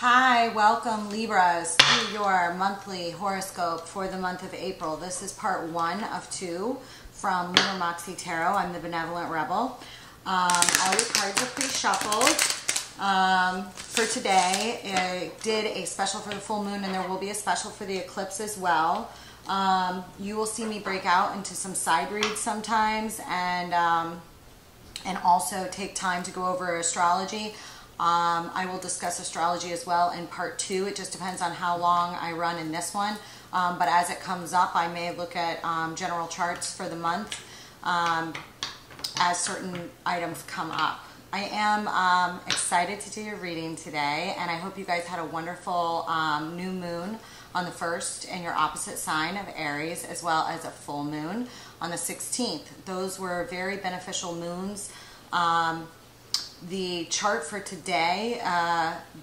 Hi, welcome Libras to your monthly horoscope for the month of April. This is part 1 of 2 from Lunar Moxie Tarot. I'm the Benevolent Rebel. All your cards are pre-shuffled. For today, I did a special for the full moon, and there will be a special for the eclipse as well. You will see me break out into some side reads sometimes, and also take time to go over astrology. I will discuss astrology as well in part 2. It just depends on how long I run in this one. But as it comes up, I may look at general charts for the month as certain items come up. I am excited to do your reading today, and I hope you guys had a wonderful new moon on the 1st in your opposite sign of Aries, as well as a full moon on the 16th. Those were very beneficial moons. The chart for today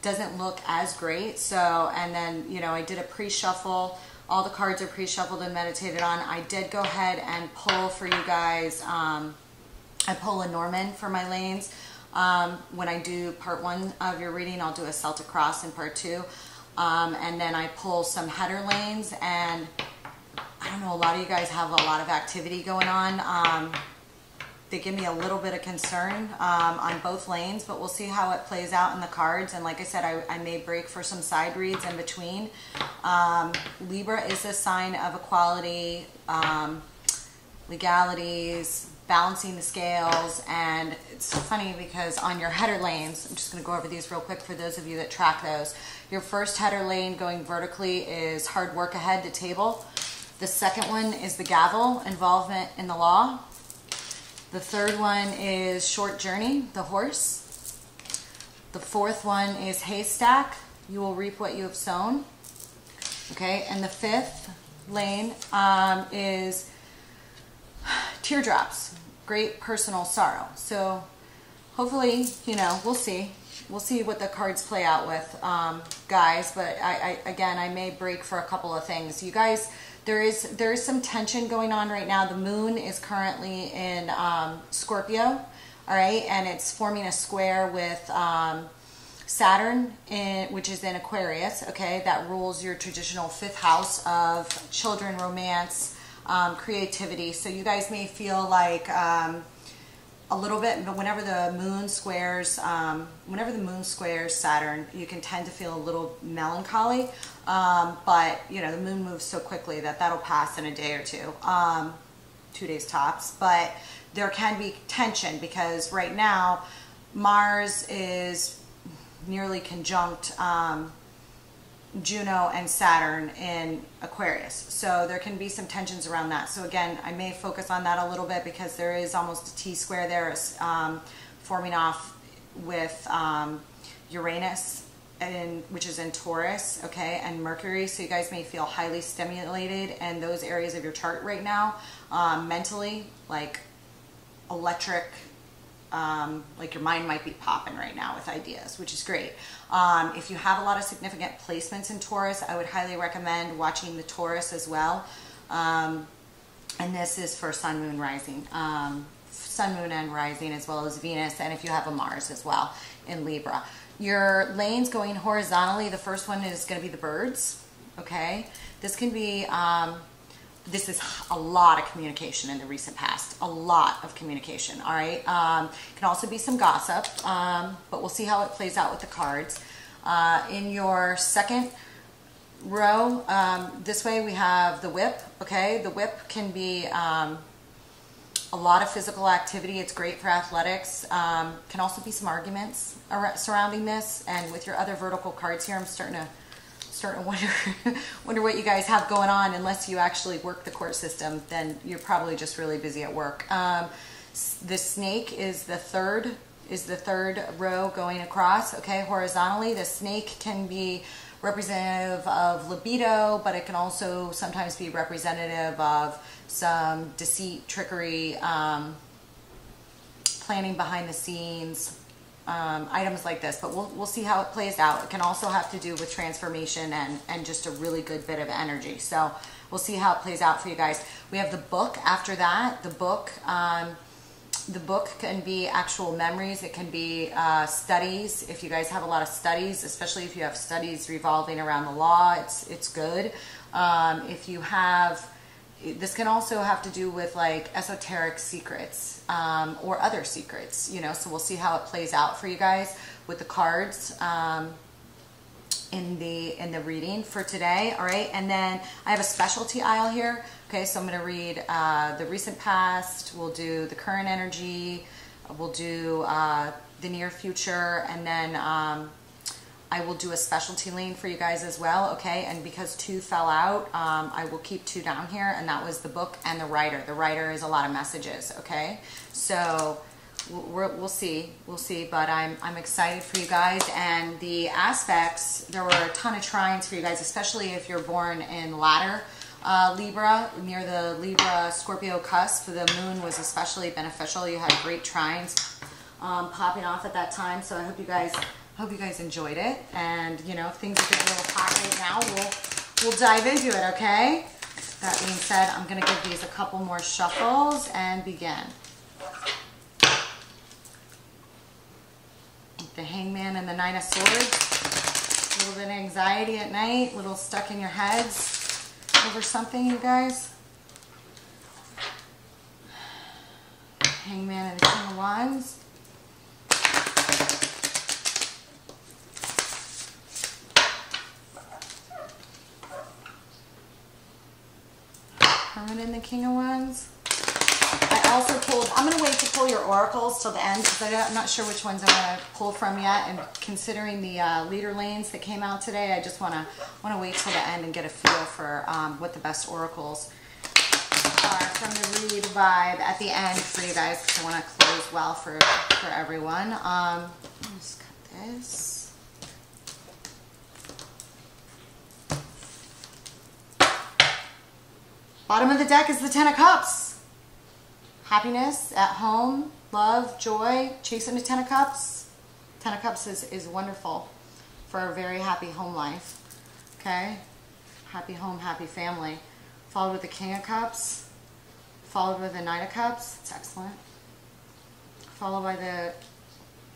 doesn't look as great, so, and then, you know, I did a pre-shuffle. All the cards are pre-shuffled and meditated on. I did go ahead and pull for you guys, I pull a Norman for my lanes. When I do part 1 of your reading, I'll do a Celtic Cross in part 2. And then I pull some header lanes, and I don't know, a lot of you guys have a lot of activity going on. They give me a little bit of concern on both lanes, but we'll see how it plays out in the cards. And like I said, I may break for some side reads in between. Libra is a sign of equality, legalities, balancing the scales. And it's funny because on your header lanes, I'm just going to go over these real quick for those of you that track those. Your first header lane going vertically is hard work ahead to table. The second one is the gavel, involvement in the law. The third one is short journey, the horse. The fourth one is haystack, you will reap what you have sown. Okay, and the fifth lane is teardrops, great personal sorrow. So hopefully, you know, we'll see. We'll see what the cards play out with, guys. But again, I may break for a couple of things. You guys, there is some tension going on right now. The moon is currently in Scorpio, all right, and it's forming a square with Saturn, which is in Aquarius. Okay, that rules your traditional 5th house of children, romance, creativity. So you guys may feel like a little bit, but whenever the moon squares Saturn, you can tend to feel a little melancholy. But you know, the moon moves so quickly that that'll pass in a day or two, 2 days tops. But there can be tension because right now Mars is nearly conjunct Juno and Saturn in Aquarius. So there can be some tensions around that. So again, I may focus on that a little bit because there is almost a T-square there forming off with Uranus, which is in Taurus, okay, and Mercury. So you guys may feel highly stimulated in those areas of your chart right now, mentally, like electric, like your mind might be popping right now with ideas, which is great. If you have a lot of significant placements in Taurus, I would highly recommend watching the Taurus as well. And this is for Sun, Moon, Rising. Sun, Moon, and Rising, as well as Venus, and if you have a Mars as well in Libra. Your lanes going horizontally, the first one is going to be the birds, okay? This can be, this is a lot of communication in the recent past, a lot of communication, all right? Can also be some gossip, but we'll see how it plays out with the cards. In your second row, this way we have the whip, okay? The whip can be a lot of physical activity. It's great for athletics. Can also be some arguments surrounding this. And with your other vertical cards here, I'm starting to wonder what you guys have going on. Unless you actually work the court system, then you're probably just really busy at work. The snake is the third row going across, okay, horizontally. The snake can be representative of libido, but it can also sometimes be representative of some deceit, trickery, planning behind the scenes, items like this. But we'll see how it plays out. It can also have to do with transformation and just a really good bit of energy. So we'll see how it plays out for you guys. We have the book after that. The book The book can be actual memories. It can be studies. If you guys have a lot of studies, especially if you have studies revolving around the law, it's good. If you have, this can also have to do with like esoteric secrets or other secrets, you know, so we'll see how it plays out for you guys with the cards in the reading for today. All right, and then I have a specialty aisle here. Okay, so I'm going to read the recent past, we'll do the current energy, we'll do the near future, and then I will do a specialty lane for you guys as well, okay? And because 2 fell out, I will keep 2 down here, and that was the book and the writer. The writer is a lot of messages, okay? So we'll see, but I'm excited for you guys. And the aspects, there were a ton of trines for you guys, especially if you're born in ladder. Libra, near the Libra Scorpio cusp, the moon was especially beneficial. You had great trines popping off at that time, so I hope you guys enjoyed it. And you know, if things are getting a little hot right now, we'll dive into it, okay? That being said, I'm gonna give these a couple more shuffles and begin. The Hangman and the Nine of Swords. A little bit of anxiety at night, a little stuck in your heads over something, you guys. Hangman and the King of Wands. Hermit and the King of Wands. I also pulled, I'm going to wait to pull your oracles till the end because I'm not sure which ones I'm going to pull from yet. And considering the leader lanes that came out today, I just want to wait till the end and get a feel for what the best oracles are from the read vibe at the end for you guys, because I want to close well for everyone. Let's cut this. Bottom of the deck is the Ten of Cups. Happiness at home, love, joy, chasing the Ten of Cups. Ten of Cups is wonderful for a very happy home life. Okay? Happy home, happy family. Followed with the King of Cups. Followed with the Knight of Cups. It's excellent. Followed by the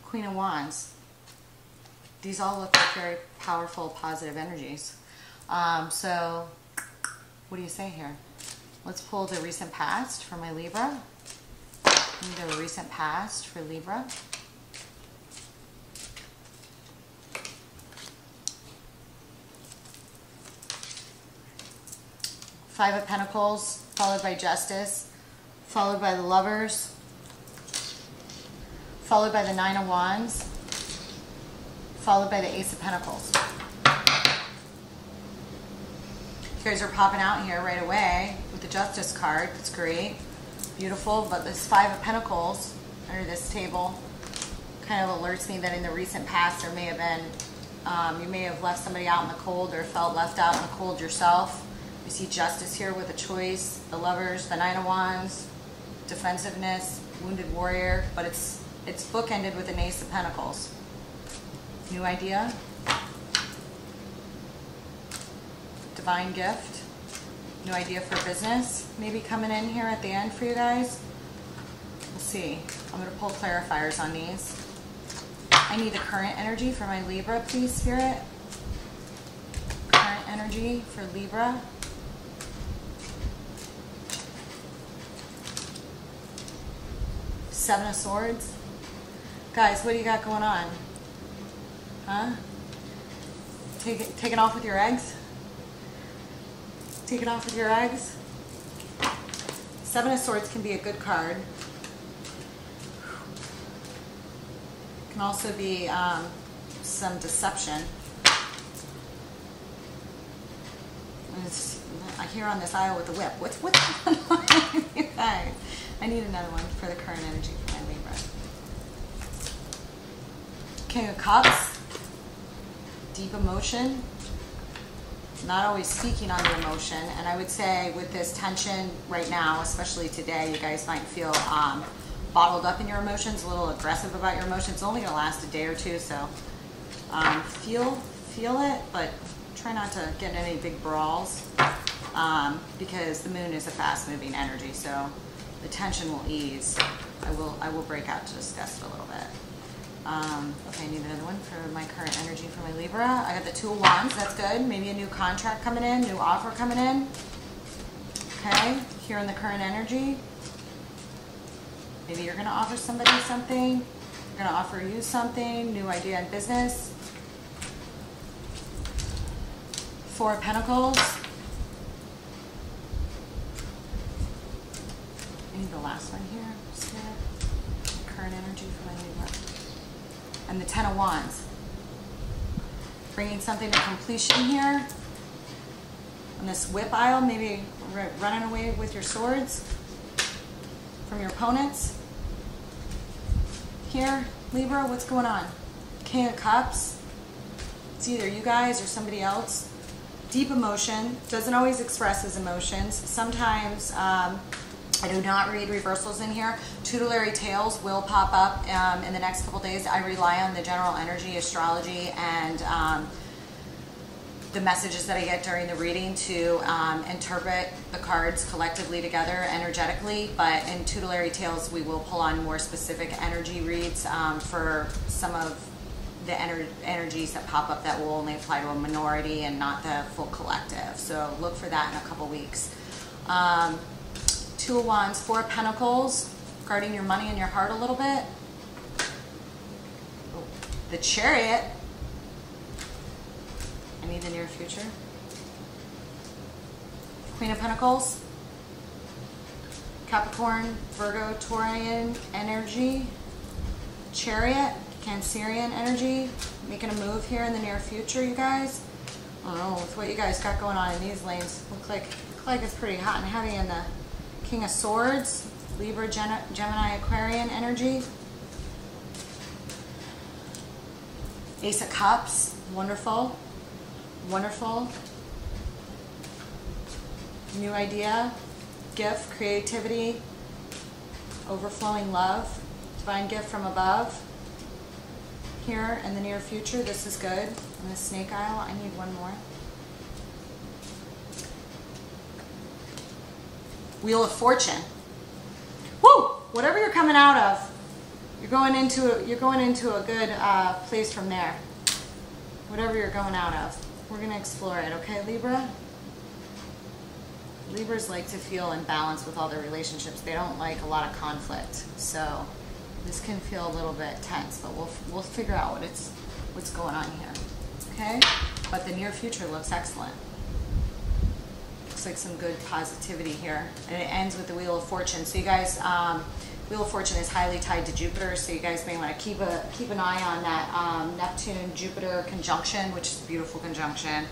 Queen of Wands. These all look like very powerful, positive energies. So, what do you say here? Let's pull the recent past for my Libra. The recent past for Libra. Five of Pentacles, followed by Justice, followed by the Lovers, followed by the Nine of Wands, followed by the Ace of Pentacles. You guys are popping out here right away with the Justice card. That's great. Beautiful. But this Five of Pentacles under this table kind of alerts me that in the recent past there may have been, you may have left somebody out in the cold or felt left out in the cold yourself. You see Justice here with a choice, the Lovers, the Nine of Wands, defensiveness, wounded warrior, but it's bookended with an Ace of Pentacles. New idea. Divine gift. New idea for business. Maybe coming in here at the end for you guys. We'll see. I'm going to pull clarifiers on these. I need the current energy for my Libra, please, Spirit. Current energy for Libra. Seven of Swords. Guys, what do you got going on? Huh? Taking off with your eggs? Taking off with your eggs? Seven of Swords can be a good card. Can also be some deception. I hear on this aisle with the whip. What's going on with you guys? I need another one for the current energy for my Libra. King of Cups. Deep emotion. Not always speaking on the emotion, and I would say with this tension right now, especially today, you guys might feel bottled up in your emotions, a little aggressive about your emotions. It's only going to last a day or two, so feel it, but try not to get in any big brawls because the moon is a fast-moving energy, so the tension will ease I will break out to discuss it a little bit. Okay, I need another one for my current energy for my Libra. I got the Two of Wands, that's good. Maybe a new contract coming in, new offer coming in. Okay, here in the current energy. Maybe you're gonna offer somebody something. You're gonna offer you something, new idea in business. Four of Pentacles. I need the last one here, Spirit. Current energy for my Libra. And the Ten of Wands. Bringing something to completion here. On this whip aisle, maybe running away with your swords from your opponents. Here, Libra, what's going on? King of Cups. It's either you guys or somebody else. Deep emotion. Doesn't always express his emotions. Sometimes, I do not read reversals in here. Tutelary tales will pop up in the next couple days. I rely on the general energy, astrology, and the messages that I get during the reading to interpret the cards collectively together energetically. But in tutelary tales, we will pull on more specific energy reads for some of the energies that pop up that will only apply to a minority and not the full collective. So look for that in a couple weeks. Two of Wands, Four of Pentacles, guarding your money and your heart a little bit. The Chariot. I need the near future. Queen of Pentacles. Capricorn, Virgo, Taurian energy. Chariot, Cancerian energy. Making a move here in the near future, you guys. I don't know, with what you guys got going on in these lanes, look like it's pretty hot and heavy in the King of Swords, Libra, Gemini, Aquarian energy. Ace of Cups, wonderful, wonderful. New idea, gift, creativity, overflowing love, divine gift from above. Here in the near future, this is good. In the Snake Isle, I need one more. Wheel of Fortune. Woo! Whatever you're coming out of, you're going into a good place from there. Whatever you're going out of, we're gonna explore it. Okay, Libra. Libras like to feel in balance with all their relationships. They don't like a lot of conflict. So this can feel a little bit tense, but we'll figure out what's going on here. Okay? But the near future looks excellent. Like some good positivity here, and it ends with the Wheel of Fortune. So you guys, Wheel of Fortune is highly tied to Jupiter, so you guys may want to keep an eye on that Neptune-Jupiter conjunction, which is a beautiful conjunction,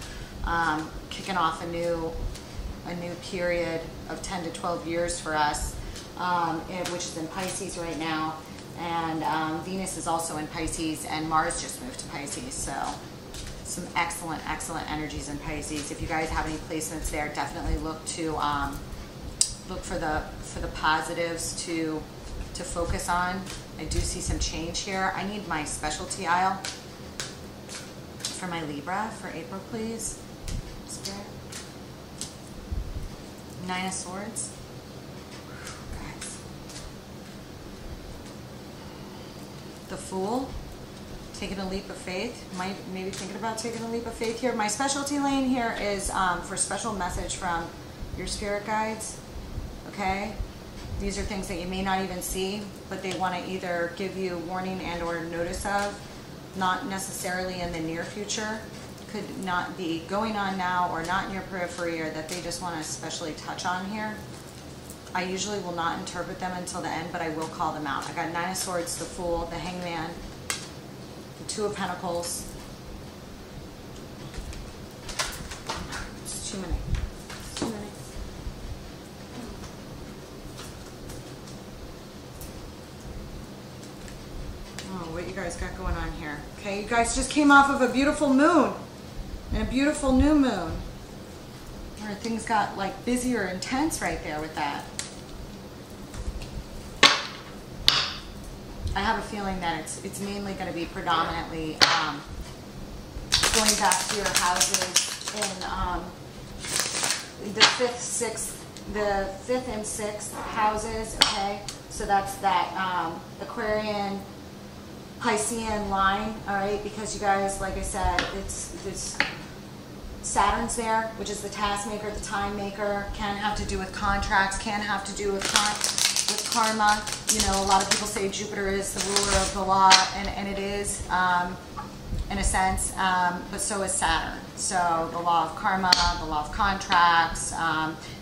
kicking off a new period of 10 to 12 years for us, which is in Pisces right now, and Venus is also in Pisces, and Mars just moved to Pisces, so some excellent energies in Pisces. If you guys have any placements there, definitely look to look for the positives to focus on. I do see some change here. I need my specialty aisle for my Libra for April, please. Spirit. Nine of Swords. Guys. The Fool. Taking a leap of faith. Maybe thinking about taking a leap of faith here. My specialty lane here is for special message from your spirit guides. Okay? These are things that you may not even see, but they want to either give you warning and or notice of, not necessarily in the near future. Could not be going on now or not in your periphery, or that they just want to especially touch on here. I usually will not interpret them until the end, but I will call them out. I got Nine of Swords, the Fool, the Hangman, Two of Pentacles. It's too many. It's too many. Oh, what you guys got going on here? Okay, you guys just came off of a beautiful moon and a beautiful new moon. Where things got like busy or intense right there with that. I have a feeling that it's mainly going to be predominantly going back to your houses in the fifth and sixth houses. Okay, So that's that Aquarian Piscean line, all right, because you guys, like I said, it's Saturn's there, which is the task maker, the time maker, can have to do with contracts, can have to do with karma. You know, a lot of people say Jupiter is the ruler of the law, and it is, in a sense, but so is Saturn. So the law of karma, the law of contracts,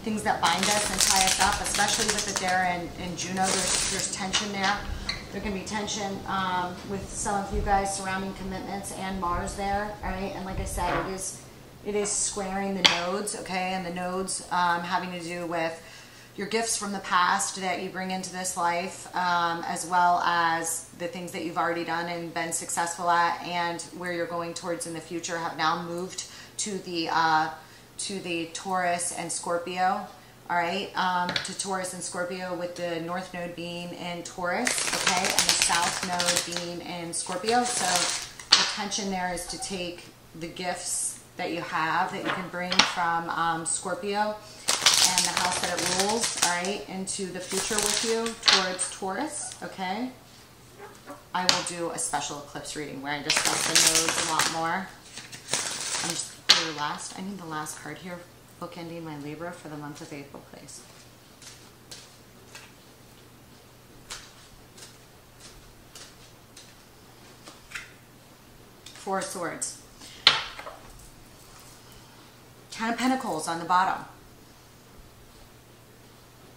things that bind us and tie us up, especially with it there in Juno, there's tension there. There can be tension with some of you guys surrounding commitments and Mars there, all right? And like I said, it is squaring the nodes, okay? And the nodes having to do with your gifts from the past that you bring into this life, as well as the things that you've already done and been successful at, and where you're going towards in the future have now moved to the Taurus and Scorpio. All right, to Taurus and Scorpio, with the North Node being in Taurus, okay, and the South Node being in Scorpio. So the tension there is to take the gifts that you have that you can bring from Scorpio and the house that it rules, all right, into the future with you towards Taurus, okay? I will do a special eclipse reading where I discuss the nodes a lot more. I'm just for your last, I need the last card here. Bookending my Libra for the month of April, please. Four of Swords. Ten of Pentacles on the bottom.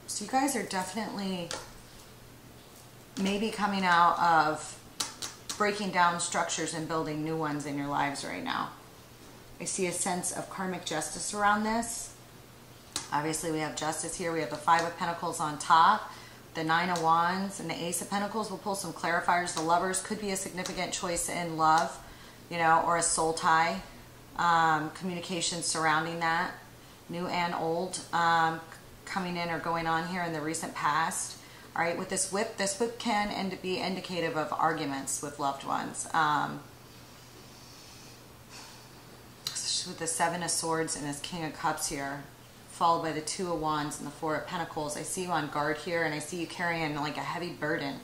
So you guys are definitely maybe coming out of breaking down structures and building new ones in your lives right now. I see a sense of karmic justice around this. Obviously, we have justice here. We have the Five of Pentacles on top, the Nine of Wands, and the Ace of Pentacles. We'll pull some clarifiers. The Lovers could be a significant choice in love, you know, or a soul tie. Communication surrounding that, new and old, coming in or going on here in the recent past. All right, with this whip can be indicative of arguments with loved ones. With the Seven of Swords and this King of Cups here, followed by the Two of Wands and the Four of Pentacles. I see you on guard here, and I see you carrying like a heavy burden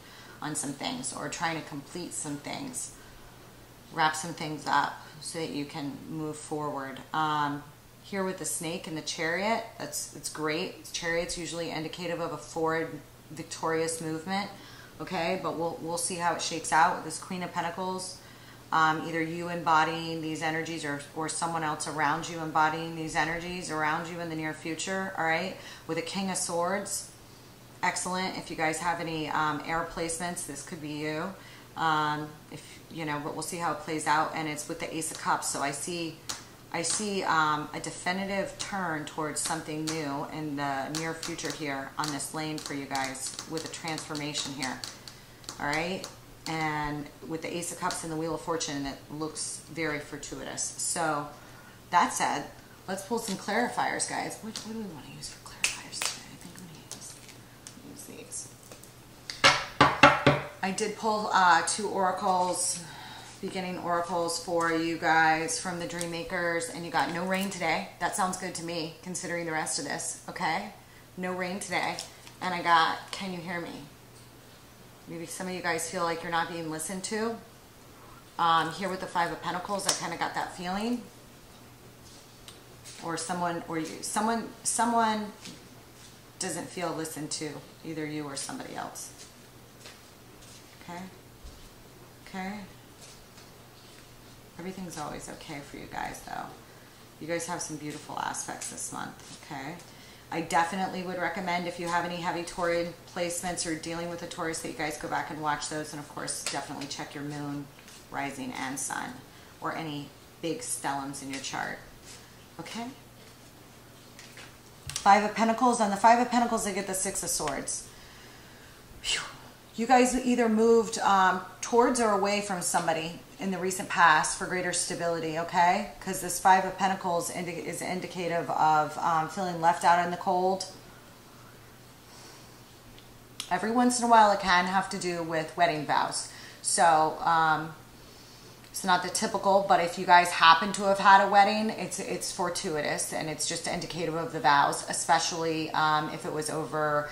on some things, or trying to complete some things, wrap some things up so that you can move forward. Here with the Snake and the Chariot, it's great. Chariot's usually indicative of a forward, victorious movement. Okay, but we'll see how it shakes out with this Queen of Pentacles. Either you embodying these energies or someone else around you embodying these energies around you in the near future, all right? With a King of Swords, excellent. If you guys have any air placements, this could be you. If you know, but we'll see how it plays out. And it's with the Ace of Cups, so I see a definitive turn towards something new in the near future here on this lane for you guys with a transformation here, all right? And with the Ace of Cups and the Wheel of Fortune, it looks very fortuitous. So that said, let's pull some clarifiers, guys. What do we want to use for clarifiers today? I think I'm going to use these. I did pull two oracles, beginning oracles for you guys from the Dream Makers, and you got no rain today. That sounds good to me, considering the rest of this, okay? No rain today. And I got, can you hear me? Maybe some of you guys feel like you're not being listened to. Here with the Five of Pentacles, I kind of got that feeling. Or someone doesn't feel listened to, either you or somebody else. Okay? Okay? Everything's always okay for you guys, though. You guys have some beautiful aspects this month, okay? I definitely would recommend, if you have any heavy Taurean placements or dealing with a Taurus, that you guys go back and watch those. And of course, definitely check your moon, rising, and sun, or any big stellums in your chart. Okay? Five of Pentacles. On the Five of Pentacles, I get the Six of Swords. Whew. You guys either moved towards or away from somebody in the recent past for greater stability, okay? Because this Five of Pentacles is indicative of feeling left out in the cold. Every once in a while, it can have to do with wedding vows. So it's not the typical, but if you guys happen to have had a wedding, it's fortuitous, and it's just indicative of the vows, especially if it was over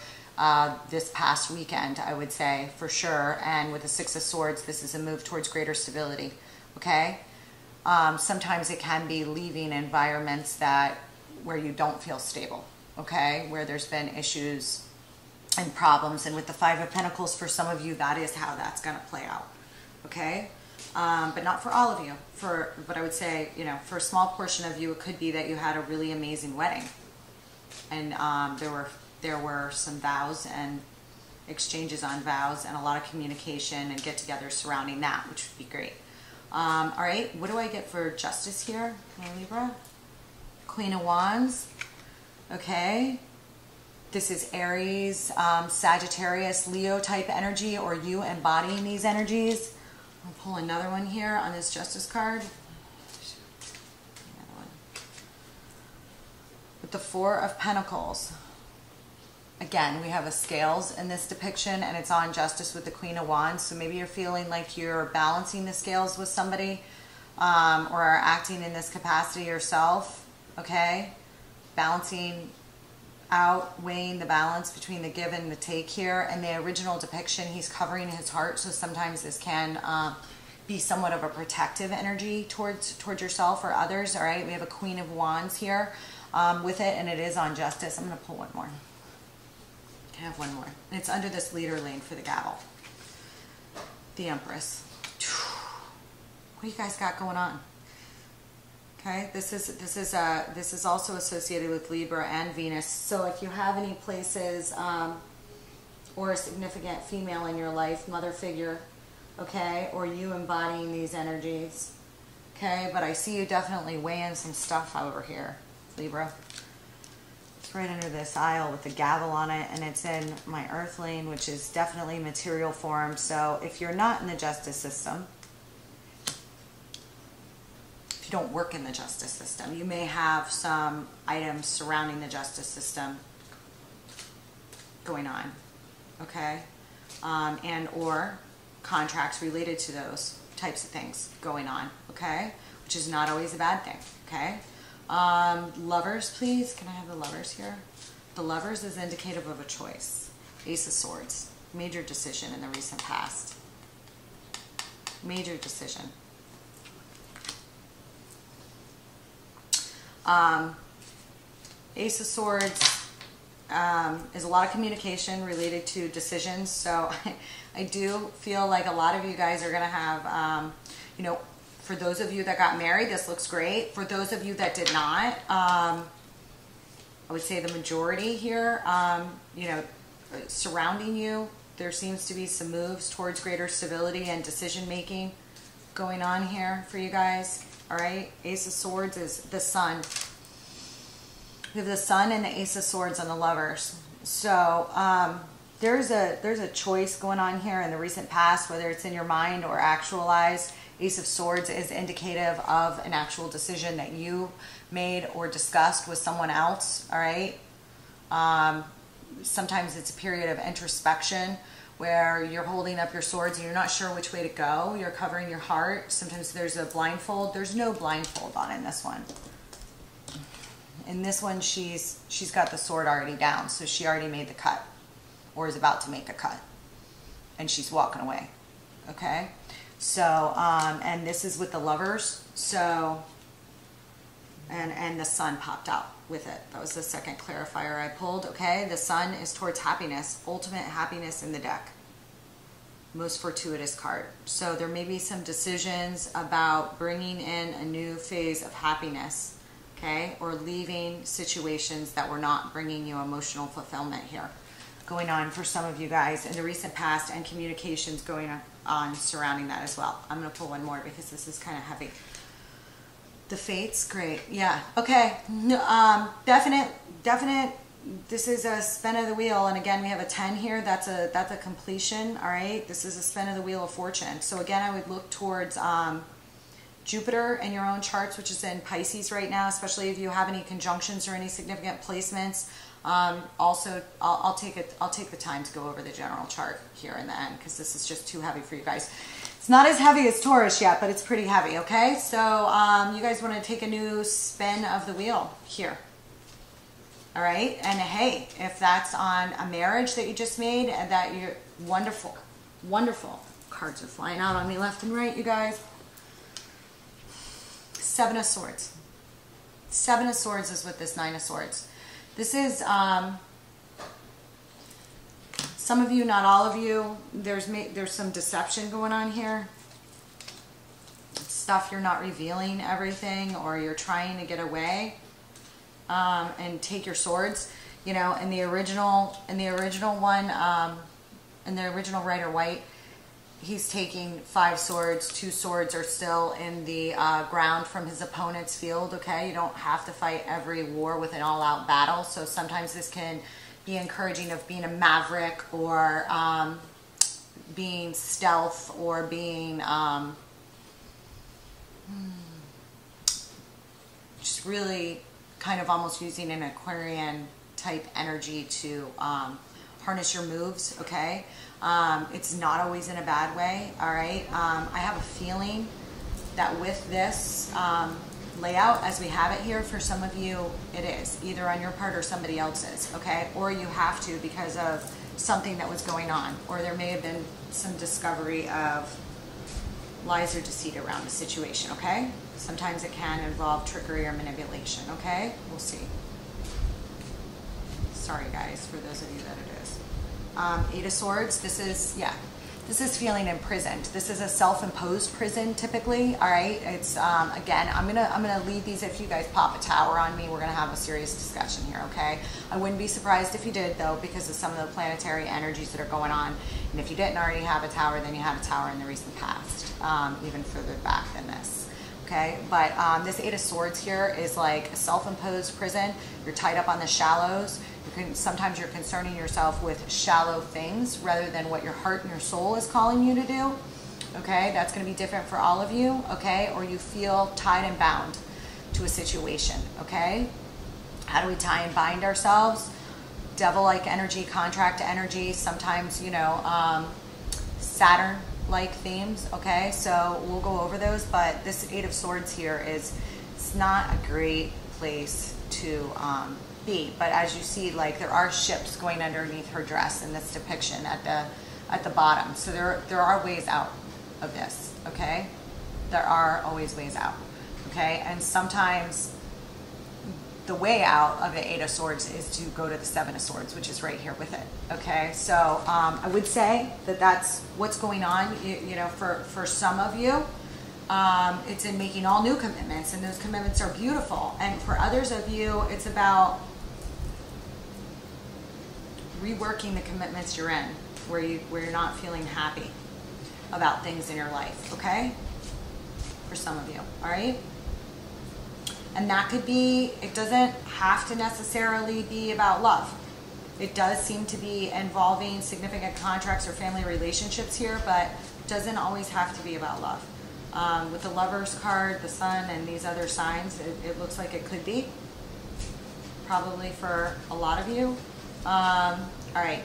this past weekend, I would say, for sure. And with the Six of Swords, this is a move towards greater stability, okay? Sometimes it can be leaving environments where you don't feel stable, okay? Where there's been issues and problems. And with the Five of Pentacles, for some of you, that is how that's going to play out, okay? But not for all of you. But I would say, you know, for a small portion of you, it could be that you had a really amazing wedding. And there were some vows and exchanges on vows and a lot of communication and get-togethers surrounding that, which would be great. All right, what do I get for justice here, my Libra? Queen of Wands. Okay. This is Aries, Sagittarius, Leo type energy, or you embodying these energies. I'll pull another one here on this justice card. Another one. With the Four of Pentacles. Again, we have a scales in this depiction, and it's on justice with the Queen of Wands. So maybe you're feeling like you're balancing the scales with somebody, or are acting in this capacity yourself, okay? Balancing out, weighing the balance between the give and the take here. And the original depiction, he's covering his heart, so sometimes this can be somewhat of a protective energy towards yourself or others, all right? We have a Queen of Wands here with it, and it is on justice. I'm going to pull one more. I have one more. And it's under this leader lane for the gavel. The Empress. What do you guys got going on? Okay, this is also associated with Libra and Venus. So if you have any places or a significant female in your life, mother figure, okay, or you embodying these energies, okay, but I see you definitely weighing some stuff over here, Libra. It's right under this aisle with the gavel on it, and it's in my earth lane, which is definitely material form. So if you're not in the justice system, if you don't work in the justice system, you may have some items surrounding the justice system going on, okay? And or contracts related to those types of things going on, okay? Which is not always a bad thing, okay? Lovers, please. Can I have the Lovers here? The Lovers is indicative of a choice. Ace of Swords. Major decision in the recent past. Major decision. Ace of Swords is a lot of communication related to decisions. So I do feel like a lot of you guys are going to have, you know, for those of you that got married, this looks great. For those of you that did not, I would say the majority here, you know, surrounding you, there seems to be some moves towards greater stability and decision making going on here for you guys. All right, Ace of Swords is the Sun. We have the Sun and the Ace of Swords on the Lovers. So there's a choice going on here in the recent past, whether it's in your mind or actualized. Ace of Swords is indicative of an actual decision that you made or discussed with someone else, all right? Sometimes it's a period of introspection where you're holding up your swords and you're not sure which way to go. You're covering your heart. Sometimes there's a blindfold. There's no blindfold on in this one. In this one, she's got the sword already down, so she already made the cut or is about to make a cut. And she's walking away, okay? So, and this is with the Lovers. So, and the Sun popped out with it. That was the second clarifier I pulled, okay? The Sun is towards happiness, ultimate happiness in the deck. Most fortuitous card. So there may be some decisions about bringing in a new phase of happiness, okay? Or leaving situations that were not bringing you emotional fulfillment here. Going on for some of you guys in the recent past, and communications going on surrounding that as well. I'm going to pull one more because this is kind of heavy. The Fates, great. Yeah, okay. Definite. This is a spin of the wheel, and again, we have a 10 here. That's a completion, all right? This is a spin of the wheel of fortune. So again, I would look towards Jupiter in your own charts, which is in Pisces right now, especially if you have any conjunctions or any significant placements. Also, I'll take the time to go over the general chart here in the end because this is just too heavy for you guys. It's not as heavy as Taurus yet, but it's pretty heavy, okay? So you guys want to take a new spin of the wheel here. All right. And hey, if that's on a marriage that you just made and that you're wonderful, wonderful. Cards are flying out on me left and right, you guys. Seven of Swords. Seven of Swords is with this Nine of Swords. This is, some of you, not all of you, there's some deception going on here. Stuff you're not revealing everything, or you're trying to get away and take your swords. You know, in the original one, in the original Rider-Waite, he's taking 5 swords. 2 swords are still in the ground from his opponent's field. Okay, you don't have to fight every war with an all-out battle. So sometimes this can be encouraging of being a maverick, or being stealth, or being just really kind of almost using an Aquarian type energy to harness your moves. Okay, it's not always in a bad way. All right, I have a feeling that with this layout as we have it here, for some of you it is either on your part or somebody else's. Okay, or you have to because of something that was going on, or there may have been some discovery of lies or deceit around the situation. Okay, sometimes it can involve trickery or manipulation. Okay, we'll see. Sorry guys, for those of you that it is. 8 of Swords, this is, yeah, this is feeling imprisoned. This is a self-imposed prison typically. All right, it's again, I'm gonna leave these. If you guys pop a tower on me, we're gonna have a serious discussion here. Okay, I wouldn't be surprised if you did though, because of some of the planetary energies that are going on. And if you didn't already have a tower, then you had a tower in the recent past, even further back than this. Okay, but this 8 of Swords here is like a self-imposed prison. You're tied up on the shallows. Sometimes you're concerning yourself with shallow things rather than what your heart and your soul is calling you to do. Okay, that's going to be different for all of you. Okay, or you feel tied and bound to a situation. Okay, how do we tie and bind ourselves? Devil-like energy, contract energy, sometimes, you know, Saturn-like themes. Okay, so we'll go over those, but this 8 of Swords here is, it's not a great place to be. But as you see, like, there are ships going underneath her dress in this depiction at the bottom. So there are ways out of this. Okay, there are always ways out. Okay, and sometimes the way out of the 8 of Swords is to go to the 7 of Swords, which is right here with it. Okay, so I would say that that's what's going on. You know, for some of you, it's in making all new commitments, and those commitments are beautiful. And for others of you, it's about reworking the commitments you're in, where you're not feeling happy about things in your life. Okay, for some of you. All right. And that could be, it doesn't have to necessarily be about love. It does seem to be involving significant contracts or family relationships here, but it doesn't always have to be about love. With the Lovers card, the Sun, and these other signs, it looks like it could be. Probably for a lot of you. All right.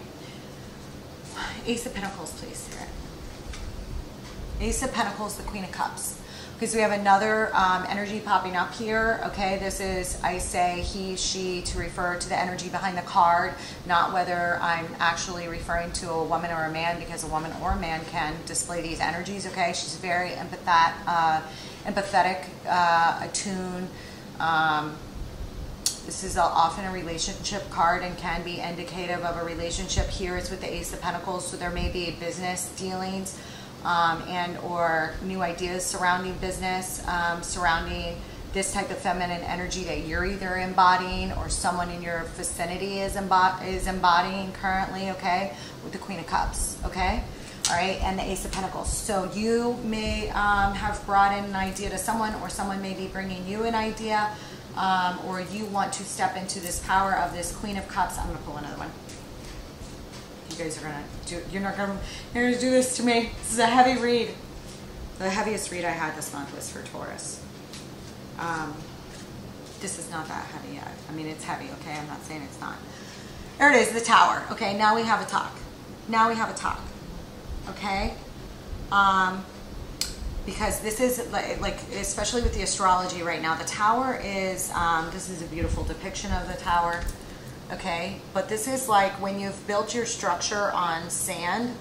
Ace of Pentacles, please. Here. Ace of Pentacles, the Queen of Cups. Because we have another energy popping up here. Okay, this is, I say he, she to refer to the energy behind the card, not whether I'm actually referring to a woman or a man, because a woman or a man can display these energies. Okay, she's very empathetic, attuned. This is often a relationship card and can be indicative of a relationship. Here it's with the Ace of Pentacles, so there may be business dealings. And or new ideas surrounding business, surrounding this type of feminine energy that you're either embodying or someone in your vicinity is embodying currently. Okay, with the Queen of Cups. Okay, all right, and the Ace of Pentacles. So you may have brought in an idea to someone, or someone may be bringing you an idea, or you want to step into this power of this Queen of Cups. I'm going to pull another one. You guys are gonna do. You're gonna do this to me. This is a heavy read. The heaviest read I had this month was for Taurus. This is not that heavy yet. I mean, it's heavy. Okay, I'm not saying it's not. There it is, the Tower. Okay, now we have a talk. Now we have a talk. Okay. Because this is like, especially with the astrology right now, the Tower is. This is a beautiful depiction of the Tower. okay? But this is like when you've built your structure on sand.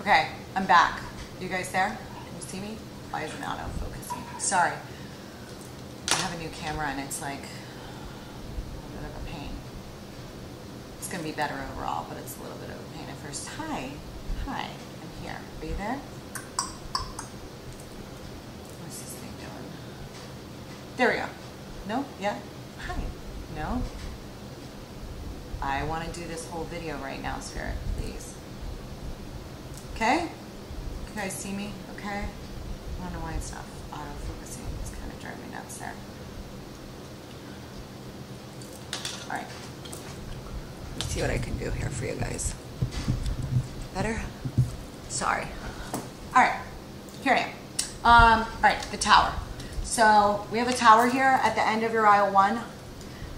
Okay, I'm back. You guys there? Can you see me? Why is it not auto-focusing? Sorry. I have a new camera and it's like a little bit of a pain. It's gonna be better overall, but it's a little bit of a pain at first. Hi, I'm here. Are you there? What's this thing doing? There we go. No? Yeah? Hi. No? I want to do this whole video right now, Spirit, please. Okay? You guys see me? Okay? I don't know why it's not auto-focusing. It's kind of driving me nuts there. Alright. Let's see what I can do here for you guys. Better? Sorry. Alright. Here I am. Alright, the tower. So we have a tower here at the end of your aisle 1.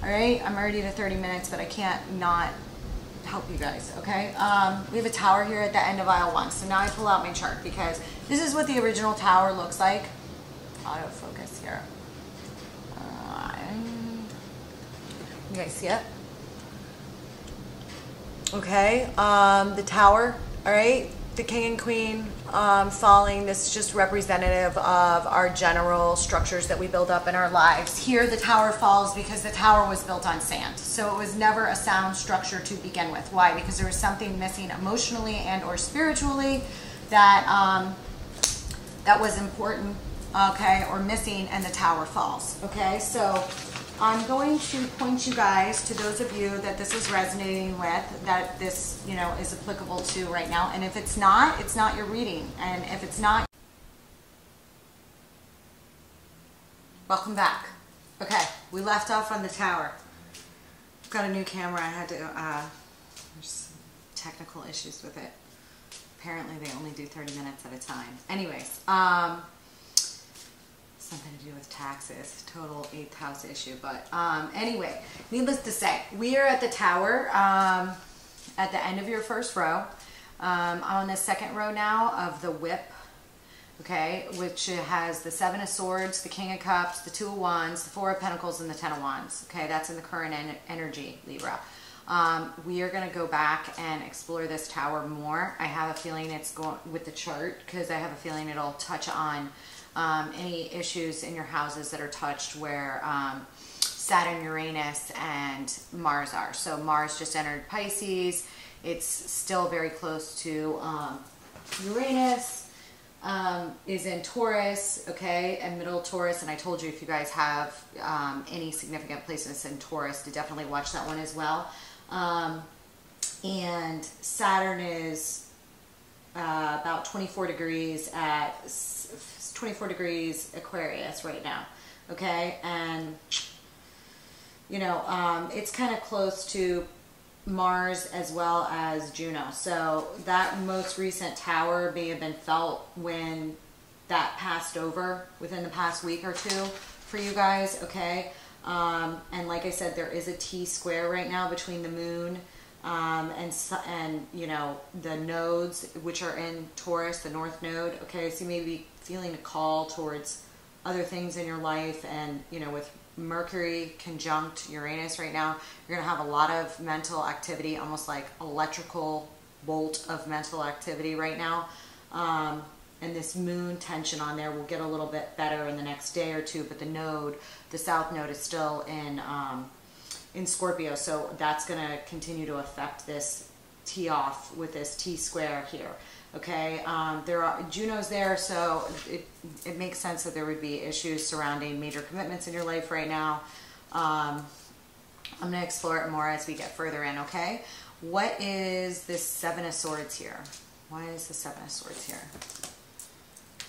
Alright, I'm already to 30 minutes, but I can't not help you guys, okay? We have a tower here at the end of aisle 1. So now I pull out my chart because this is what the original tower looks like. Autofocus here. You guys see it? Okay, the tower, all right? The king and queen falling. This is just representative of our general structures that we build up in our lives. Here the tower falls because the tower was built on sand. So it was never a sound structure to begin with. Why? Because there was something missing emotionally and or spiritually that, that was important, okay, or missing, and the tower falls, okay? So I'm going to point you guys to those of you that this is resonating with, that this, you know, is applicable to right now. And if it's not your reading. And if it's not, welcome back. Okay, we left off on the tower. I've got a new camera. I had to, there's some technical issues with it. Apparently they only do 30 minutes at a time. Anyways, something to do with taxes, total 8th house issue. But anyway, needless to say, we are at the tower at the end of your first row. I'm on the second row now of the whip, okay, which has the 7 of Swords, the King of Cups, the 2 of Wands, the 4 of Pentacles, and the 10 of Wands. Okay, that's in the current energy, Libra. We are going to go back and explore this tower more. I have a feeling it's going with the chart because I have a feeling it'll touch on any issues in your houses that are touched where Saturn, Uranus, and Mars are. So Mars just entered Pisces. It's still very close to Uranus, is in Taurus, okay, and middle Taurus. And I told you if you guys have any significant places in Taurus to definitely watch that one as well. And Saturn is about 24 degrees at 24 degrees Aquarius right now, okay? And, you know, it's kind of close to Mars as well as Juno. So that most recent tower may have been felt when that passed over within the past week or two for you guys, okay? And like I said, there is a T-square right now between the moon and you know, the nodes, which are in Taurus, the north node, okay? So you may be feeling a call towards other things in your life, and, you know, with Mercury conjunct Uranus right now, you're going to have a lot of mental activity, almost like electrical bolt of mental activity right now. And this moon tension on there will get a little bit better in the next day or two, but the node, the south node, is still in Scorpio, so that's going to continue to affect this T off with this T square here. Okay, there are Juno's there, so it makes sense that there would be issues surrounding major commitments in your life right now. I'm going to explore it more as we get further in, okay? What is this 7 of Swords here? Why is the 7 of Swords here?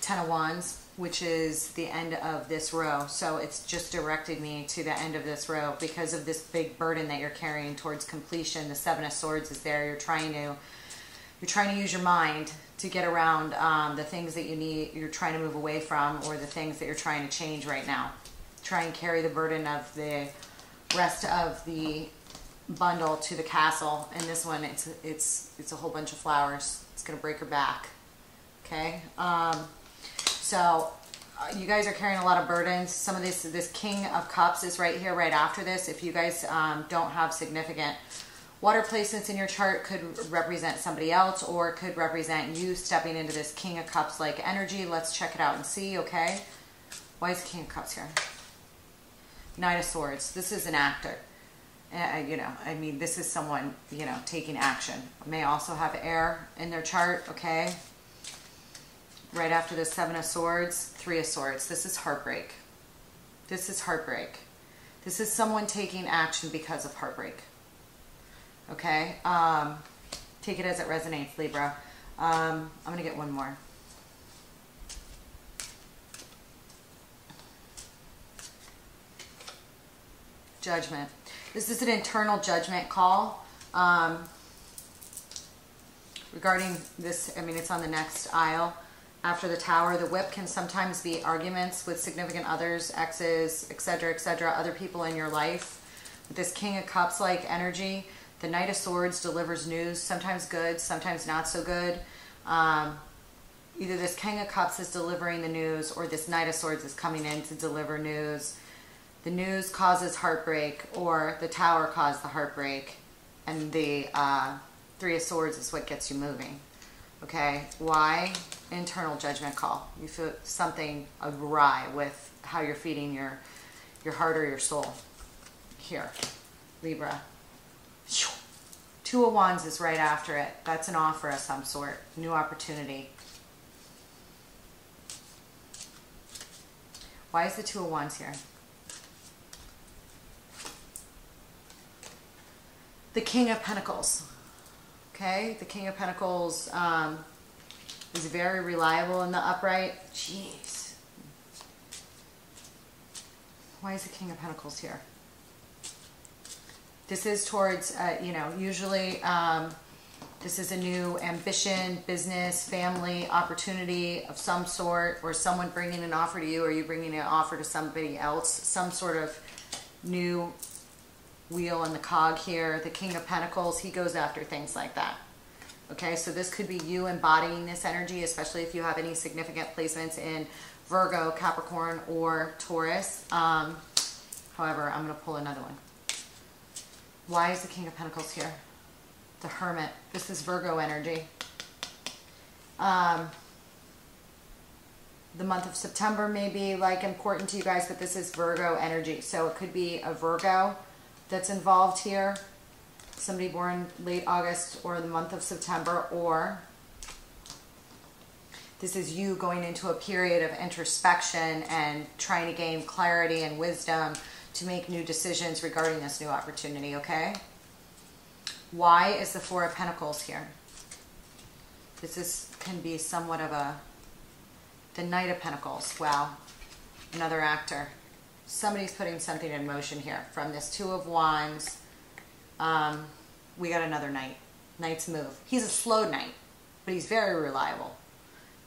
10 of Wands, which is the end of this row. So it's just directed me to the end of this row because of this big burden that you're carrying towards completion. The 7 of Swords is there. You're trying to use your mind to get around the things that you're trying to move away from, or the things that you're trying to change right now. Try and carry the burden of the rest of the bundle to the castle. And this one, it's a whole bunch of flowers. It's going to break her back. Okay. So you guys are carrying a lot of burdens. Some of this King of Cups is right here, right after this. If you guys don't have significant water placements in your chart, could represent somebody else or could represent you stepping into this King of Cups like energy. Let's check it out and see, okay? Why is King of Cups here? Knight of Swords. This is an actor. You know, I mean, this is someone, you know, taking action. May also have air in their chart, okay? Right after the Seven of Swords, Three of Swords. This is heartbreak. This is heartbreak. This is someone taking action because of heartbreak. Okay? Take it as it resonates, Libra. I'm going to get one more. Judgment. This is an internal judgment call regarding this. I mean, it's on the next aisle. After the Tower, the Whip can sometimes be arguments with significant others, exes, etc., other people in your life. With this King of Cups like energy, the Knight of Swords delivers news, sometimes good, sometimes not so good. Either this King of Cups is delivering the news or this Knight of Swords is coming in to deliver news. The news causes heartbreak, or the Tower caused the heartbreak, and the Three of Swords is what gets you moving. Okay, why? Internal judgment call. You feel something awry with how you're feeding your heart or your soul. Here, Libra. Two of Wands is right after it. That's an offer of some sort, new opportunity. Why is the Two of Wands here? The King of Pentacles. Okay, the King of Pentacles is very reliable in the upright. Jeez. Why is the King of Pentacles here? This is towards, you know, usually this is a new ambition, business, family, opportunity of some sort, or someone bringing an offer to you, or you bringing an offer to somebody else, some sort of new wheel in the cog here. The King of Pentacles, he goes after things like that. Okay, so this could be you embodying this energy, especially if you have any significant placements in Virgo, Capricorn, or Taurus. However, I'm going to pull another one. Why is the King of Pentacles here? The Hermit. This is Virgo energy. The month of September may be like important to you guys, but this is Virgo energy. So it could be a Virgo that's involved here, somebody born late August or the month of September, or this is you going into a period of introspection and trying to gain clarity and wisdom to make new decisions regarding this new opportunity, okay? Why is the Four of Pentacles here? This can be somewhat of the Knight of Pentacles. Wow, another actor. Somebody's putting something in motion here. From this Two of Wands, we got another Knight. Knight's move. He's a slow Knight, but he's very reliable,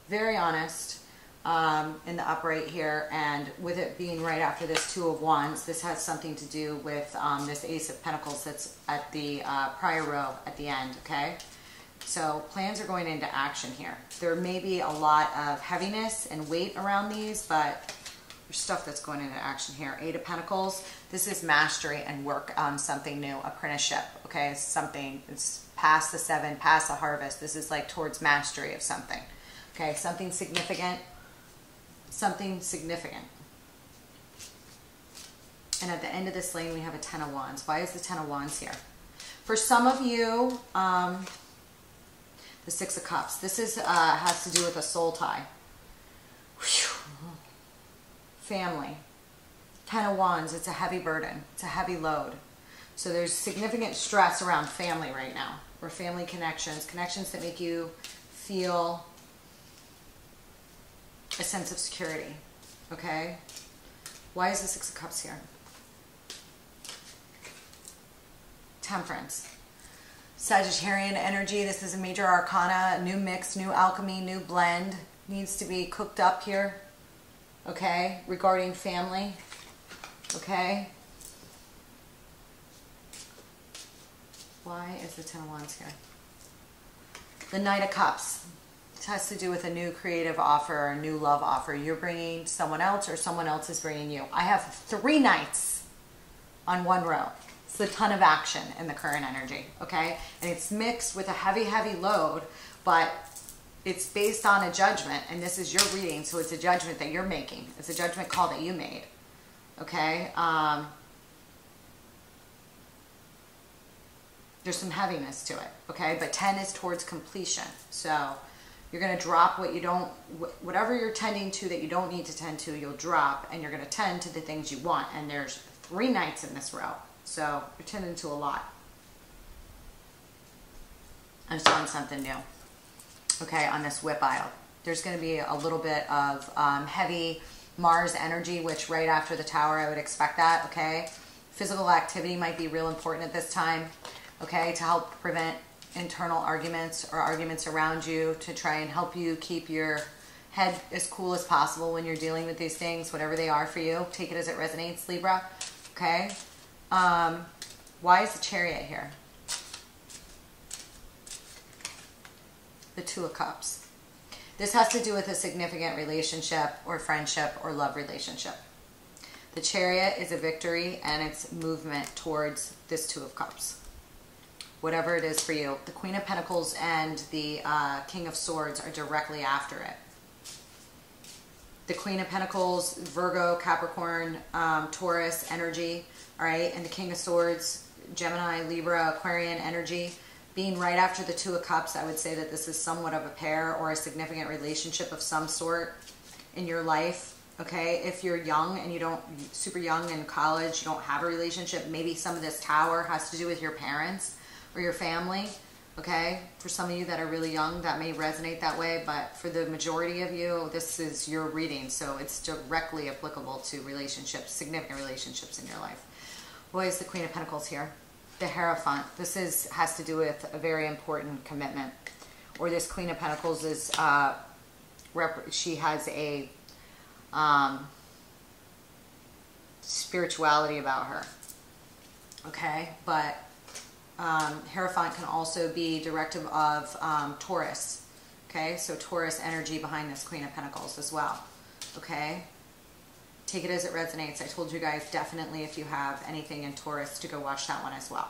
very honest in the upright here. And with it being right after this Two of Wands, this has something to do with this Ace of Pentacles that's at the prior row at the end, okay? So plans are going into action here. There may be a lot of heaviness and weight around these, but there's stuff that's going into action here. Eight of Pentacles. This is mastery and work on something new, apprenticeship. Okay, it's something. It's past the seven, past the harvest. This is like towards mastery of something. Okay, something significant. Something significant. And at the end of this lane, we have a Ten of Wands. Why is the Ten of Wands here? For some of you, the Six of Cups. This is has to do with a soul tie. Whew. Family. Ten of Wands, it's a heavy burden. It's a heavy load. So there's significant stress around family right now, or family connections, connections that make you feel a sense of security, okay? Why is the Six of Cups here? Temperance. Sagittarian energy, this is a major arcana, new mix, new alchemy, new blend, needs to be cooked up here. Okay, regarding family, okay? Why is the Ten of Wands here? The Knight of Cups. has to do with a new creative offer or a new love offer. You're bringing someone else or someone else is bringing you. I have 3 knights on one row. It's a ton of action in the current energy, okay? And it's mixed with a heavy, heavy load, but it's based on a judgment, and this is your reading, so it's a judgment that you're making. It's a judgment call that you made, okay? There's some heaviness to it, okay? But 10 is towards completion. So you're going to drop what you don't, whatever you're tending to that you don't need to tend to, you'll drop, and you're going to tend to the things you want. And there's 3 knights in this row. So you're tending to a lot. I'm showing something new, okay, on this whip aisle. There's going to be a little bit of heavy Mars energy, which right after the Tower, I would expect that, okay? Physical activity might be real important at this time, okay, to help prevent internal arguments or arguments around you, to try and help you keep your head as cool as possible when you're dealing with these things, whatever they are for you. Take it as it resonates, Libra, okay? Why is the Chariot here? The 2 of Cups. This has to do with a significant relationship or friendship or love relationship. The Chariot is a victory and it's movement towards this 2 of Cups. Whatever it is for you. The Queen of Pentacles and the King of Swords are directly after it. The Queen of Pentacles, Virgo, Capricorn, Taurus energy, all right? And the King of Swords, Gemini, Libra, Aquarian energy. Being right after the 2 of Cups, I would say that this is somewhat of a pair or a significant relationship of some sort in your life, okay? If you're young and you don't, super young in college, you don't have a relationship, maybe some of this Tower has to do with your parents or your family, okay? For some of you that are really young, that may resonate that way, but for the majority of you, this is your reading, so it's directly applicable to relationships, significant relationships in your life. Why is the Queen of Pentacles here? The Hierophant. This has to do with a very important commitment. Or this Queen of Pentacles is, she has a spirituality about her, okay? But Hierophant can also be directive of Taurus, okay? So Taurus energy behind this Queen of Pentacles as well, okay? Take it as it resonates. I told you guys definitely if you have anything in Taurus to go watch that one as well.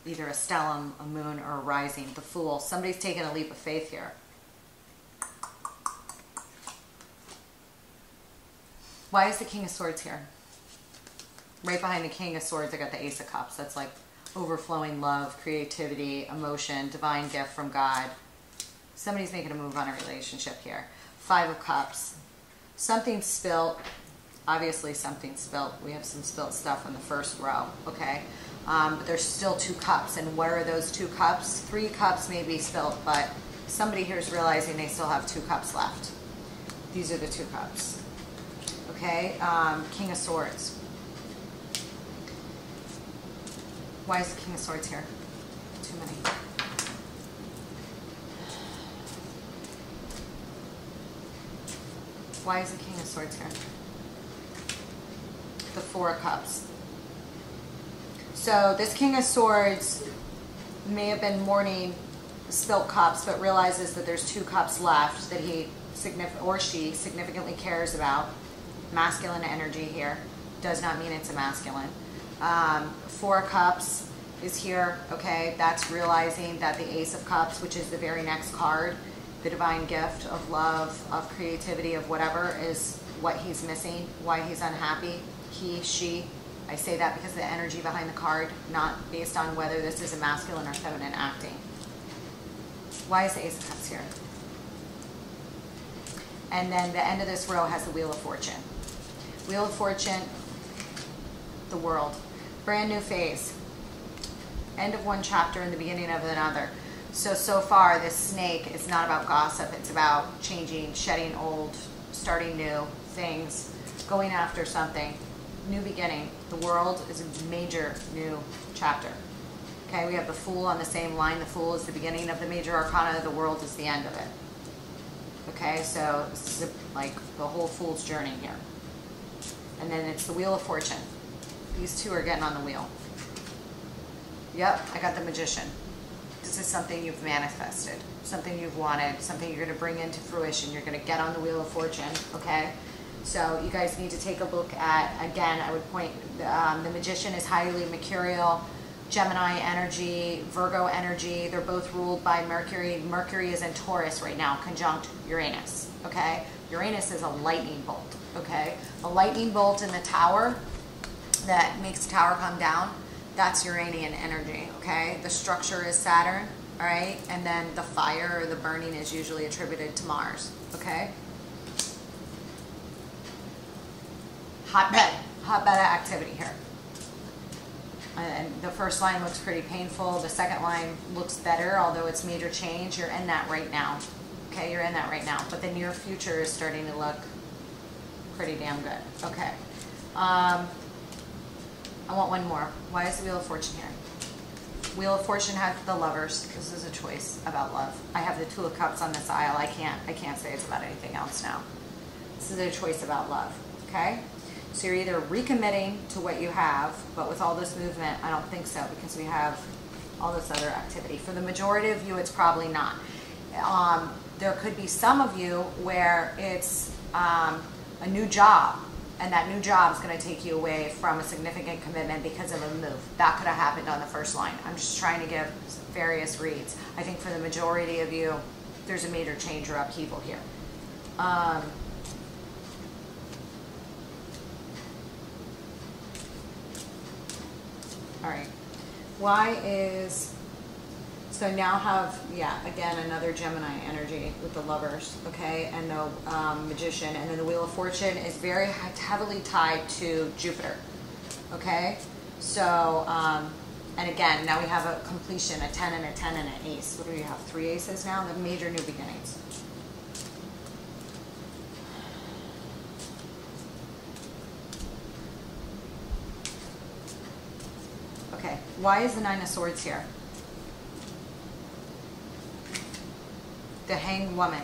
Either a stellium, a moon, or a rising. The Fool. Somebody's taking a leap of faith here. Why is the King of Swords here? Right behind the King of Swords, I got the Ace of Cups. That's like overflowing love, creativity, emotion, divine gift from God. Somebody's making a move on a relationship here. 5 of Cups. Something spilt. Obviously something spilt. We have some spilt stuff in the first row, okay? But there's still 2 cups. And where are those 2 cups? 3 cups may be spilt, but somebody here is realizing they still have 2 cups left. These are the 2 cups. Okay? King of Swords. Why is the King of Swords here? Too many. Why is the King of Swords here? The 4 of Cups. So this King of Swords may have been mourning the spilt cups, but realizes that there's 2 cups left that he or she significantly cares about. Masculine energy here. Does not mean it's a masculine. 4 of Cups is here, okay? That's realizing that the Ace of Cups, which is the very next card, the divine gift of love, of creativity, of whatever, is what he's missing, why he's unhappy. He, she. I say that because of the energy behind the card, not based on whether this is a masculine or feminine acting. Why is the Ace of Cups here? And then the end of this row has the Wheel of Fortune. Wheel of Fortune, the world. Brand new phase. End of one chapter and the beginning of another. So far, this snake is not about gossip. It's about changing, shedding old, starting new things, going after something. New beginning. The world is a major new chapter. Okay, we have the Fool on the same line. The Fool is the beginning of the major arcana. The world is the end of it. Okay, so this is like the whole Fool's journey here. And then it's the Wheel of Fortune. These 2 are getting on the wheel. Yep, I got the Magician. This is something you've manifested, something you've wanted, something you're going to bring into fruition. You're going to get on the Wheel of Fortune, okay? So you guys need to take a look at, again, I would point, the Magician is highly mercurial, Gemini energy, Virgo energy. They're both ruled by Mercury. Mercury is in Taurus right now, conjunct Uranus, okay? Uranus is a lightning bolt, okay? A lightning bolt in the tower that makes the tower come down, that's Uranian energy, okay? The structure is Saturn, all right? And then the fire or the burning is usually attributed to Mars, okay? Hotbed activity here. And the first line looks pretty painful. The second line looks better, although it's major change. You're in that right now, okay? You're in that right now. But the near future is starting to look pretty damn good, okay? I want one more. Why is the Wheel of Fortune here? Wheel of Fortune has the Lovers. This is a choice about love. I have the Two of Cups on this aisle. I can't say it's about anything else now. This is a choice about love, okay? So you're either recommitting to what you have, but with all this movement, I don't think so, because we have all this other activity. For the majority of you, it's probably not. There could be some of you where it's a new job, and that new job is going to take you away from a significant commitment because of a move. That could have happened on the first line. I'm just trying to give various reads. I think for the majority of you, there's a major change or upheaval here. All right. Why is... So now have, yeah, again, another Gemini energy with the Lovers, okay, and the Magician, and then the Wheel of Fortune is very heavily tied to Jupiter, okay? So, and again, now we have a completion, a 10 and a 10 and an ace. What do we have, 3 aces now? The major new beginnings. Okay, why is the 9 of Swords here? The Hanged Woman,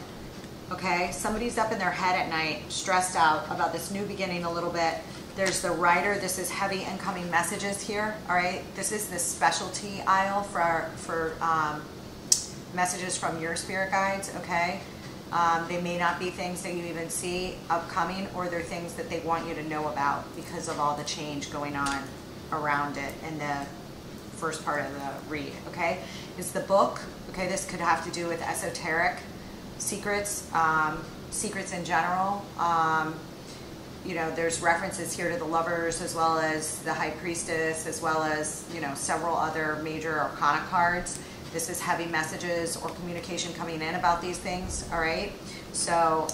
okay? Somebody's up in their head at night, stressed out about this new beginning a little bit. There's the Rider. This is heavy incoming messages here, all right? This is the specialty aisle for messages from your spirit guides, okay? They may not be things that you even see upcoming, or they're things that they want you to know about because of all the change going on around it in the first part of the read, okay? Is the book, okay? This could have to do with esoteric secrets, secrets in general. You know, there's references here to the Lovers as well as the High Priestess, as well as, you know, several other major arcana cards. This is heavy messages or communication coming in about these things, all right? So,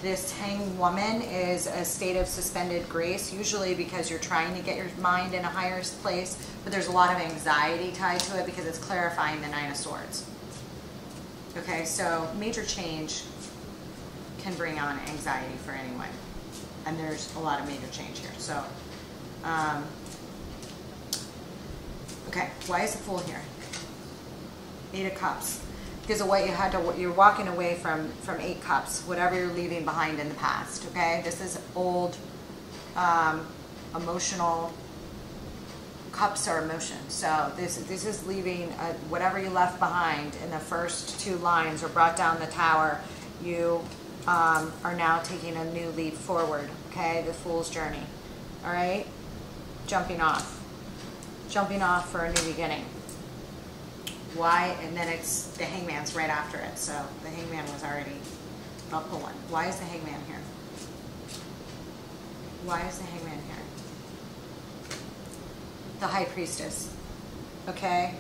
this Hanged Woman is a state of suspended grace, usually because you're trying to get your mind in a higher place, but there's a lot of anxiety tied to it because it's clarifying the 9 of Swords. Okay, so major change can bring on anxiety for anyone, and there's a lot of major change here. So, okay, why is the Fool here? 8 of Cups. Because of what you had to, you're walking away from 8 Cups, whatever you're leaving behind in the past, okay? This is old, emotional, cups are emotion. So this is leaving whatever you left behind in the first 2 lines or brought down the tower. You are now taking a new leap forward, okay? The Fool's journey, all right? Jumping off for a new beginning. Why? And then it's the Hangman's right after it. So the Hangman was already, I'll pull one. Why is the Hangman here? Why is the Hangman here? The High Priestess. Okay?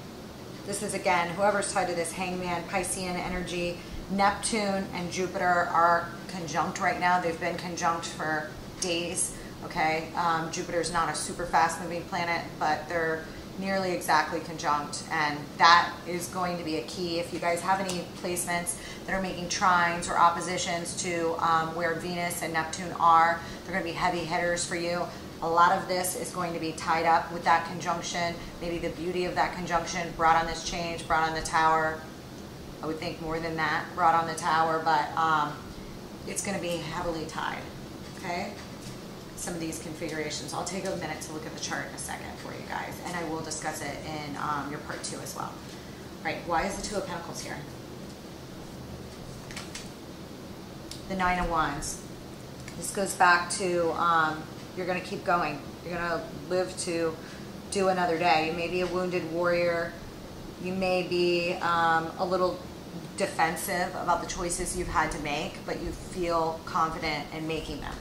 This is, again, whoever's tied to this Hangman, Piscean energy. Neptune and Jupiter are conjunct right now. They've been conjunct for days. Okay? Jupiter's not a super fast moving planet, but they're nearly exactly conjunct, and that is going to be a key. If you guys have any placements that are making trines or oppositions to where Venus and Neptune are, they're going to be heavy hitters for you. A lot of this is going to be tied up with that conjunction. Maybe the beauty of that conjunction brought on this change, brought on the tower. I would think more than that brought on the tower, but it's going to be heavily tied, okay? some of these configurations. I'll take a minute to look at the chart in a second for you guys, and I will discuss it in your part 2 as well. Right, why is the Two of Pentacles here? The Nine of Wands. This goes back to you're going to keep going. You're going to live to do another day. You may be a wounded warrior. You may be a little defensive about the choices you've had to make, but you feel confident in making them.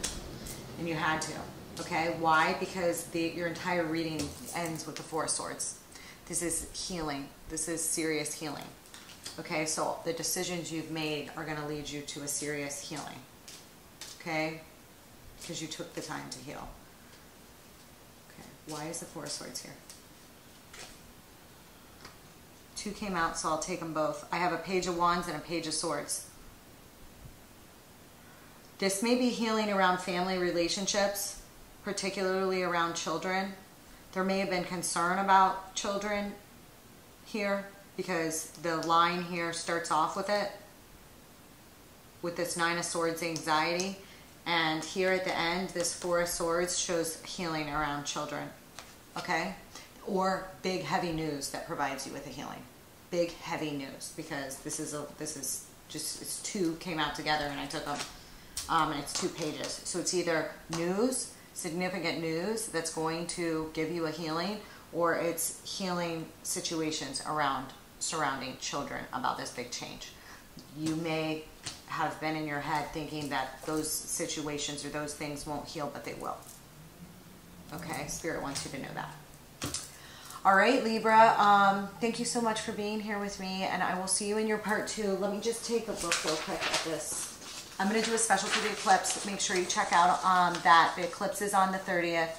And you had to. Okay? Why? Because your entire reading ends with the Four of Swords. This is healing. This is serious healing. Okay? So the decisions you've made are going to lead you to a serious healing. Okay? Because you took the time to heal. Okay. Why is the Four of Swords here? 2 came out, so I'll take them both. I have a Page of Wands and a Page of Swords. This may be healing around family relationships, particularly around children. There may have been concern about children here because the line here starts off with it, with this Nine of Swords anxiety. And here at the end, this Four of Swords shows healing around children. Okay? Or big heavy news that provides you with a healing. Big heavy news, because this is just, it's 2 came out together and I took them, and it's 2 pages. So it's either news, significant news that's going to give you a healing, or it's healing situations surrounding children about this big change. You may have been in your head thinking that those situations or those things won't heal, but they will. Okay, Spirit wants you to know that. All right, Libra, thank you so much for being here with me, and I will see you in your part 2. Let me just take a look real quick at this. I'm going to do a special for the eclipse. Make sure you check out that. The eclipse is on the 30th.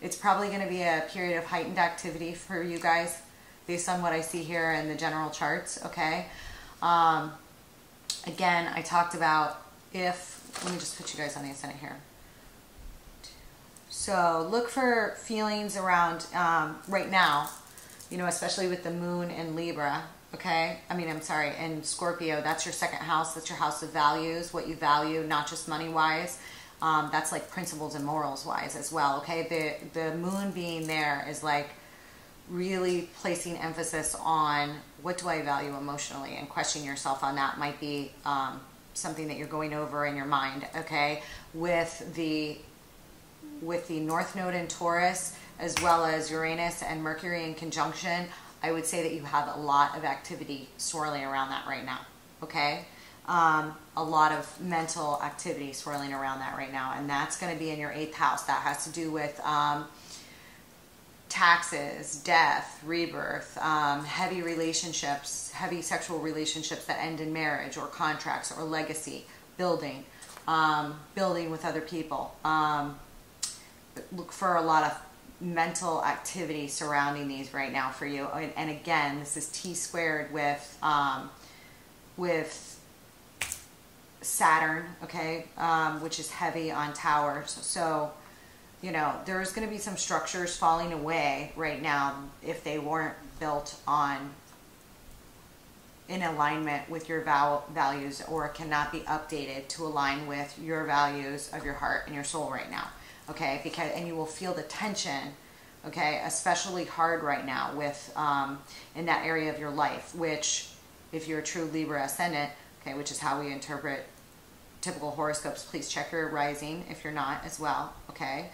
It's probably going to be a period of heightened activity for you guys based on what I see here in the general charts, okay? Again, I talked about let me just put you guys on the ascendant here. So look for feelings around right now, you know, especially with the moon in Libra, okay? In Scorpio. That's your second house. That's your house of values, what you value, not just money-wise. That's like principles and morals-wise as well, okay? The moon being there is like really placing emphasis on what do I value emotionally, and questioning yourself on that might be something that you're going over in your mind, okay? With the North Node in Taurus, as well as Uranus and Mercury in conjunction, I would say that you have a lot of activity swirling around that right now, okay? A lot of mental activity swirling around that right now, and that's going to be in your 8th house. That has to do with taxes, death, rebirth, heavy relationships, heavy sexual relationships that end in marriage or contracts or legacy, building with other people. Look for a lot of mental activity surrounding these right now for you. And again, this is T-squared with Saturn, okay, which is heavy on towers. So, you know, there's going to be some structures falling away right now if they weren't built in alignment with your values, or cannot be updated to align with your values of your heart and your soul right now. Okay, and you will feel the tension, okay, especially hard right now with in that area of your life, which, if you're a true Libra ascendant, okay, which is how we interpret typical horoscopes, please check your rising if you're not as well, okay,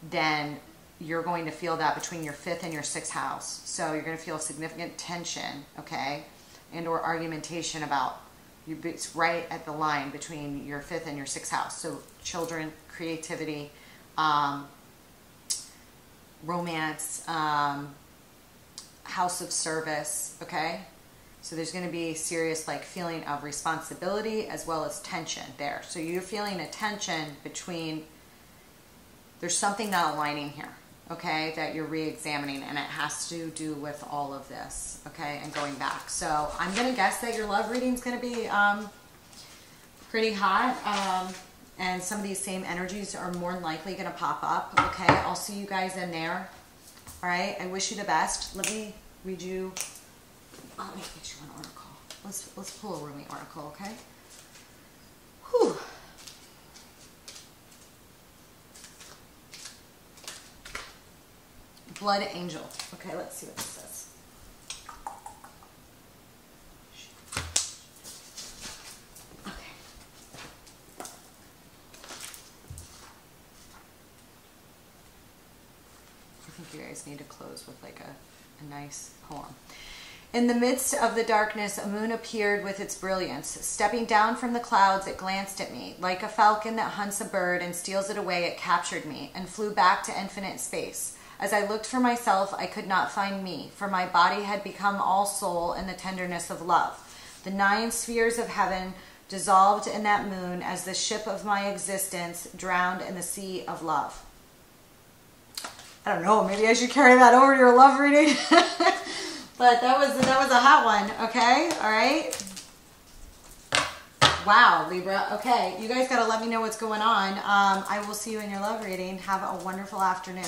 then you're going to feel that between your 5th and your 6th house. So you're going to feel significant tension, okay, and or argumentation about it's right at the line between your 5th and your 6th house. So children, creativity, romance, house of service, okay? So there's going to be serious like feeling of responsibility as well as tension there. So you're feeling a tension between, there's something not aligning here, okay, that you're re-examining, and it has to do with all of this, okay, and going back. So I'm going to guess that your love reading is going to be pretty hot, and some of these same energies are more than likely going to pop up, okay? I'll see you guys in there, all right? I wish you the best. Let me read you, let me get you an oracle. Let's pull a Rumi oracle, okay? Whew. Blood angel. Okay, let's see what this says. Okay. I think you guys need to close with like a nice poem. In the midst of the darkness, a moon appeared with its brilliance. Stepping down from the clouds, it glanced at me. Like a falcon that hunts a bird and steals it away, it captured me and flew back to infinite space. As I looked for myself, I could not find me, for my body had become all soul in the tenderness of love. The 9 spheres of heaven dissolved in that moon as the ship of my existence drowned in the sea of love. I don't know, maybe I should carry that over to your love reading. But that was a hot one, okay? All right. Wow, Libra. Okay, you guys got to let me know what's going on. I will see you in your love reading. Have a wonderful afternoon.